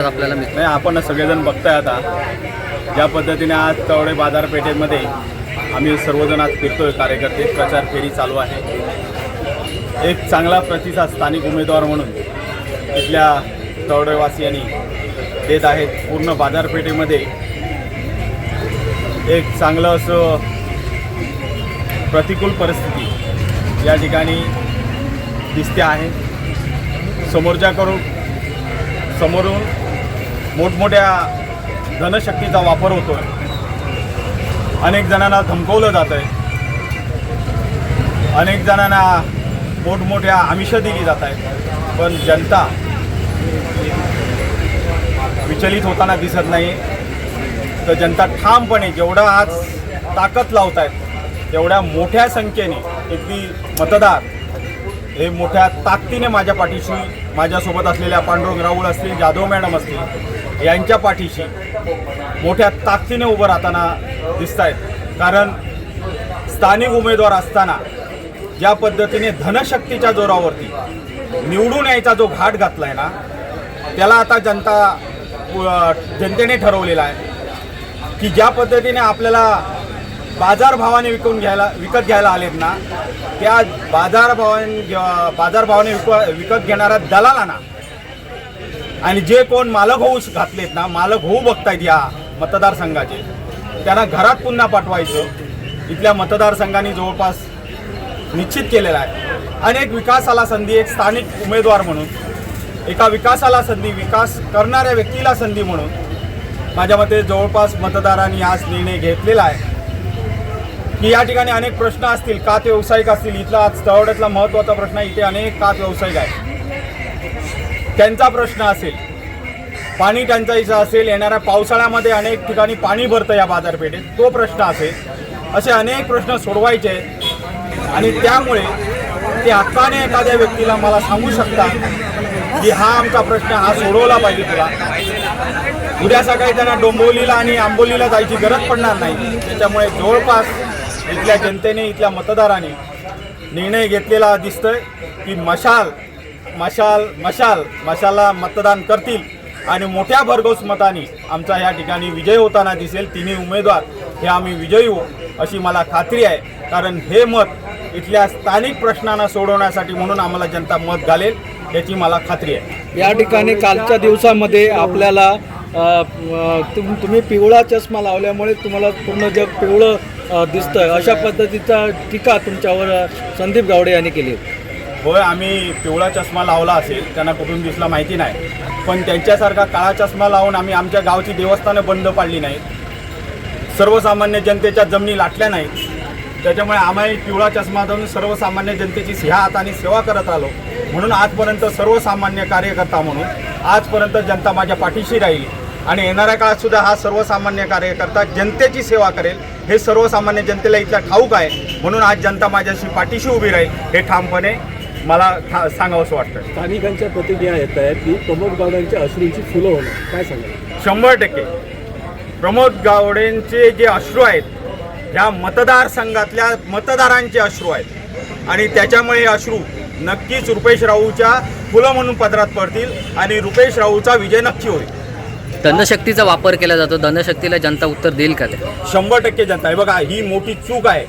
आपल्याला नाही, आपण सगळेजण बघताय आता ज्या पद्धतीने आज तवडे बाजारपेठेमध्ये आम्ही सर्वजण आज फिरतोय, कार्यकर्ते प्रचार फेरी चालू आहे। एक चांगला प्रतिसाद स्थानिक उमेदवार म्हणून इथल्या तवडेवासियांनी देत आहेत। पूर्ण बाजारपेठेमध्ये एक चांगलं असं प्रतिकूल परिस्थिती या ठिकाणी दिसते आहे। समोरून मोठमोठ्या धनशक्तीचा वापर होतो आहे। अनेक जणांना धमकवलं जातं आहे, अनेक जणांना मोठमोठ्या आमिषं दिली जात आहेत, पण जनता विचलित होताना दिसत नाही। तर जनता ठामपणे जेवढा आज ताकद लावत आहेत तेवढ्या मोठ्या संख्येने इथली मतदार हे मोठ्या ताकदीने माझ्या पाठीशी, माझ्यासोबत असलेल्या पांडुरंग राऊळ असतील, जाधव मॅडम असतील, यांच्या पाठीशी मोठ्या ताकदीने उभं राहताना दिसत आहेत। कारण स्थानिक उमेदवार असताना ज्या पद्धतीने धनशक्तीच्या जोरावरती निवडून यायचा जो घाट घातला आहे ना, त्याला आता जनतेने ठरवलेला आहे की ज्या पद्धतीने आपल्याला बाजारभावाने विकत घ्यायला आलेत ना, त्या बाजारभावाने विकत घेणाऱ्या दलालांना आणि जे कोण मालक होऊ घातलेत ना, मालक होऊ बघतायत या मतदारसंघाचे, त्यांना घरात पुन्हा पाठवायचं इथल्या मतदारसंघाने जवळपास निश्चित केलेला आहे। अनेक विकासाला संधी, एक स्थानिक उमेदवार म्हणून एका विकासाला संधी, विकास करणाऱ्या व्यक्तीला संधी म्हणून माझ्या मते जवळपास मतदारांनी आज निर्णय घेतलेला आहे की या ठिकाणी अनेक प्रश्न असतील, का ते व्यावसायिक असतील। इथला आज तळवड्यातला महत्त्वाचा प्रश्न आहे, इथे अनेक का व्यावसायिक आहे, त्यांचा प्रश्न असेल, पाणी टंचाईचा असेल, येणाऱ्या पावसाळ्यामध्ये अनेक ठिकाणी पाणी भरतं या बाजारपेठेत, तो प्रश्न असेल, असे अनेक प्रश्न सोडवायचे आहेत। आणि त्यामुळे ते हक्काने एखाद्या व्यक्तीला मला सांगू शकतात की हा आमचा प्रश्न, हा सोडवला पाहिजे तुला। उद्या सकाळी त्यांना डोंबिवलीला आणि आंबोलीला जायची गरज पडणार नाही। त्याच्यामुळे जवळपास इथल्या जनतेने, इथल्या मतदारांनी निर्णय घेतलेला दिसतोय की मशाला मतदान करतील आणि मोठ्या भरघोस मताने आमचा या ठिकाणी विजय होताना दिसेल। तिन्ही उमेदवार हे आम्ही विजयी होऊ अशी मला खात्री आहे, कारण हे मत इथल्या स्थानिक प्रश्नांना सोडवण्यासाठी म्हणून आम्हाला जनता मत घालेल याची मला खात्री आहे। या ठिकाणी कालच्या दिवसामध्ये आपल्याला तुम्ही पिवळा चष्मा लावल्यामुळे तुम्हाला पूर्ण जग पिवळं दिसतंय, अशा पद्धतीचा टीका तुमच्यावर संदीप गावडे यांनी केली। होय, आम्ही पिवळा चष्मा लावला असेल, त्यांना कुठून दिसला माहिती नाही, पण त्यांच्यासारखा काळा चष्मा लावून आम्ही आमच्या गावची देवस्थानं बंद पाडली नाहीत, सर्वसामान्य जनतेच्या जमिनी लाटल्या नाहीत। त्याच्यामुळे आम्ही पिवळा चष्मा देऊन सर्वसामान्य जनतेची ह्या हाताने सेवा करत आलो, म्हणून आजपर्यंत सर्वसामान्य कार्यकर्ता म्हणून आजपर्यंत जनता माझ्या पाठीशी राहील आणि येणाऱ्या काळात सुद्धा हा सर्वसामान्य कार्यकर्ता जनतेची सेवा करेल हे सर्वसामान्य जनतेला इथल्या ठाऊक आहे। म्हणून आज जनता माझ्याशी पाठीशी उभी राहील हे ठामपणे मला सांगावंसं वाटतं। स्थानिकांच्या प्रतिक्रिया येत आहेत की प्रमोद गावडेंच्या अश्रूंची फुलं होणं, काय सांगाल? 100% प्रमोद गावडेंचे जे अश्रू आहेत ह्या मतदारसंघातल्या मतदारांचे अश्रू आहेत आणि त्याच्यामुळे हे अश्रू नक्कीच रुपेश राऊच्या फुलं म्हणून पदरात पडतील आणि रुपेश राऊचा विजय नक्की होईल। धनशक्तीचा वापर केला जातो, धनशक्तीला जनता उत्तर देईल का? ते 100% जनता आहे। बघा, ही मोठी चूक आहे,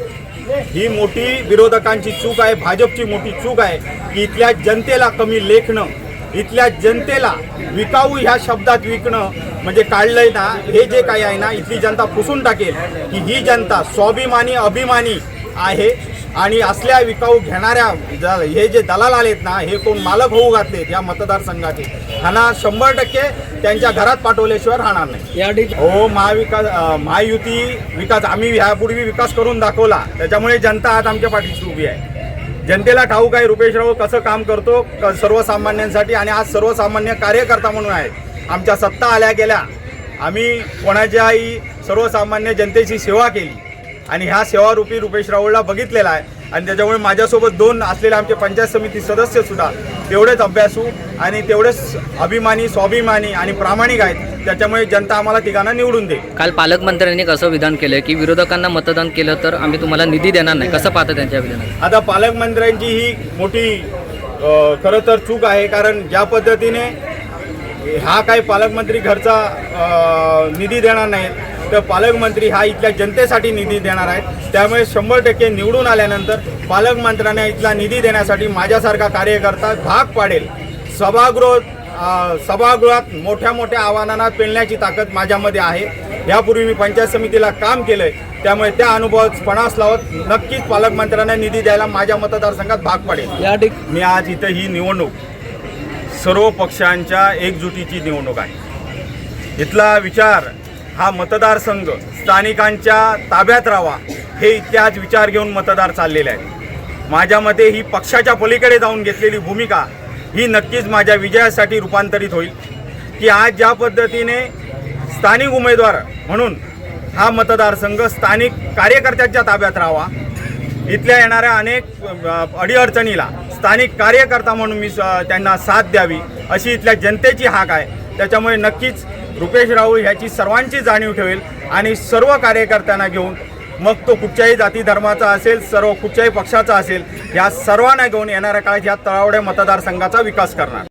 ही मोठी विरोधकांची चूक आहे, भाजपची मोठी चूक आहे की इथल्या जनतेला कमी लेखणं, इथल्या जनतेला विकाऊ ह्या शब्दात विकणं म्हणजे काढलंय ना, हे जे काही आहे ना, इथली जनता पुसून टाकेल की ही जनता स्वाभिमानी अभिमानी आहे आणि असल्या विकाऊ घेणाऱ्या हे जे दलाल आलेत ना, हे कोण मालक होऊ घातलेत या मतदारसंघाचे, ह्यांना 100% त्यांच्या घरात पाठवल्याशिवाय राहणार नाही। या ठिकाणी हो, महायुती विकास आम्ही ह्यापूर्वी विकास करून दाखवला, त्याच्यामुळे जनता आज आमच्या पाठीशी उभी आहे। जनतेला ठाऊक आहे रुपेश राऊळ कसं काम करतो सर्वसामान्यांसाठी आणि आज सर्वसामान्य कार्यकर्ता म्हणून आहे। आमच्या सत्ता आल्या गेल्या आम्ही कोणाच्याही सर्वसामान्य जनतेची सेवा केली आणि ह्या सेवारूपी रुपेश राऊळला बघितलेला आहे आणि त्याच्यामुळे माझ्यासोबत 2 असलेले आमचे पंचायत समिती सदस्यसुद्धा तेवढेच अभ्यासू आणि तेवढेच अभिमानी, स्वाभिमानी आणि प्रामाणिक आहेत। त्याच्यामुळे जनता आम्हाला तिघांना निवडून देईल। काल पालकमंत्र्यांनी कसं विधान केलं की विरोधकांना मतदान केलं तर आम्ही तुम्हाला निधी देणार नाही, कसं पाहता त्यांच्या विधानात? आता पालकमंत्र्यांची ही मोठी खरं तर चूक आहे, कारण ज्या पद्धतीने हा काही पालकमंत्री घरचा निधी देणार नाहीत, तर पालकमंत्री हा इथल्या जनतेसाठी निधी देणार आहेत. त्यामुळे 100% निवडून आल्यानंतर पालकमंत्र्यांना इथला निधी देण्यासाठी माझ्यासारखा कार्यकर्ता भाग पाडेल. सभागृहात मोठ्या मोठ्या आव्हानांना पेलण्याची ताकद माझ्यामध्ये आहे. यापूर्वी मी पंचायत समितीला काम केलं आहे, त्यामुळे त्या अनुभवात पणास लावत नक्कीच पालकमंत्र्यांना निधी द्यायला माझ्या मतदारसंघात भाग पडेल. या मी आज इथं ही निवडणूक सर्व पक्षांच्या एकजुटीची निवडणूक आहे. इथला विचार हा मतदारसंघ स्थानिकांच्या ताब्यात राहावा हे इथे आज विचार घेऊन मतदार चाललेले आहेत. माझ्या मते ही पक्षाच्या पलीकडे जाऊन घेतलेली भूमिका ही नक्कीच माझ्या विजयासाठी रूपांतरित होईल. की आज ज्या पद्धतीने स्थानिक उमेदवार म्हणून हा मतदारसंघ स्थानिक कार्यकर्त्यांच्या ताब्यात राहावा, इथल्या येणाऱ्या अनेक अडीअडचणीला स्थानिक कार्यकर्ता म्हणून मी त्यांना साथ द्यावी अशी इथल्या जनतेची हाक आहे. त्याच्यामुळे नक्कीच रुपेश राऊळ ह्याची सर्वांची जाणीव ठेवेल आणि सर्व कार्यकर्त्यांना घेऊन, मग तो कुठच्याही जाती धर्माचा असेल, कुठच्याही पक्षाचा असेल, या सर्वांना घेऊन येणाऱ्या काळात या तळावड्या मतदारसंघाचा विकास करणार.